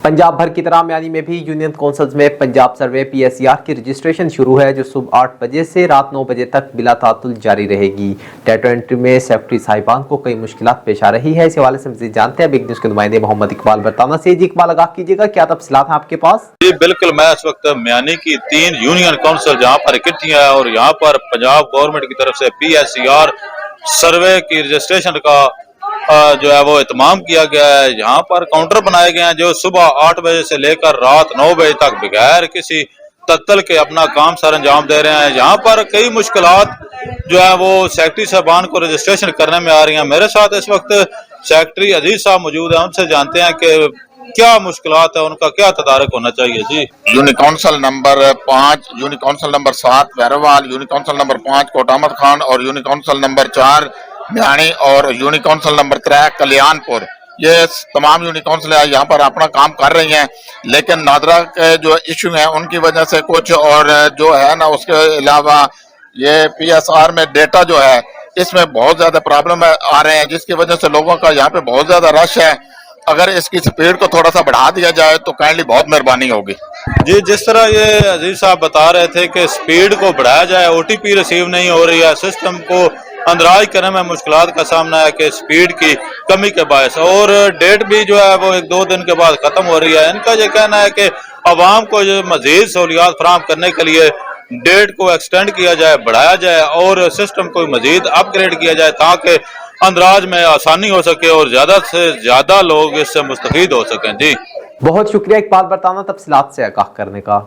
पंजाब भर की तरह म्यानी में भी यूनियन काउंसिल्स में पंजाब सर्वे PSER की रजिस्ट्रेशन शुरू है, जो सुबह 8 बजे से रात 9 बजे तक बिला तातुल जारी रहेगी। डेटा एंट्री में सेक्रेटरी साहिबान को कई मुश्किलात पेश आ रही है। इस हवाले से मज़ीद जानते हैं बिग न्यूज़ के नुमाइंदे मोहम्मद इकबाल बरताना से। जी इकबाल, आगाह कीजिएगा, क्या तफसीलात हैं आपके पास? जी बिल्कुल, मैं इस वक्त म्यानी की 3 यूनियन काउंसिल जहाँ पर इकट्ठी है और यहाँ पर पंजाब गवर्नमेंट की तरफ से PSER सर्वे की रजिस्ट्रेशन का जो है वो इत्माम किया गया है। यहाँ पर काउंटर बनाए गए हैं जो सुबह 8 बजे से लेकर रात 9 बजे तक बगैर किसी तत्तल के अपना काम सर अंजाम दे रहे हैं। यहाँ पर कई मुश्किलात जो है वो सेक्रेटरी साहबान को रजिस्ट्रेशन करने में आ रही हैं। मेरे साथ इस वक्त सेक्रेटरी अजीज साहब मौजूद हैं, उनसे जानते हैं कि क्या मुश्किलात है, उनका क्या तदारक होना चाहिए। जी, union council number 5, union council number 7 Bhairwal, union council number 5 Kot Ahmad Khan और यूनिक काउंसिल नंबर 4 म्यानी और यूनिक काउंसिल नंबर 3 कल्याणपुर, ये तमाम यूनिक काउंसिल यहाँ पर अपना काम कर रही हैं। लेकिन नादरा के जो इशू हैं उनकी वजह से कुछ और जो है ना, उसके अलावा ये PSR में डेटा जो है इसमें बहुत ज्यादा प्रॉब्लम आ रहे हैं, जिसकी वजह से लोगों का यहाँ पे बहुत ज्यादा रश है। अगर इसकी स्पीड को थोड़ा सा बढ़ा दिया जाए तो काइंडली बहुत मेहरबानी होगी। जी, जिस तरह ये अजीज साहब बता रहे थे कि स्पीड को बढ़ाया जाए, OTP रिसीव नहीं हो रही है, सिस्टम को अंदराज करने में मुश्किलात का सामना है कि स्पीड की कमी के बायस, और डेट भी जो है वो 1-2 दिन के बाद खत्म हो रही है। इनका ये कहना है कि अवाम को जो मजीद सहूलियात फराहम करने के लिए डेट को एक्सटेंड किया जाए, बढ़ाया जाए और सिस्टम को मजीद अपग्रेड किया जाए ताकि अंदराज में आसानी हो सके और ज्यादा से ज्यादा लोग इससे मुस्तफीद हो सकें। जी, बहुत शुक्रिया इकबाल बरताना तफसीलात से आगाह करने का।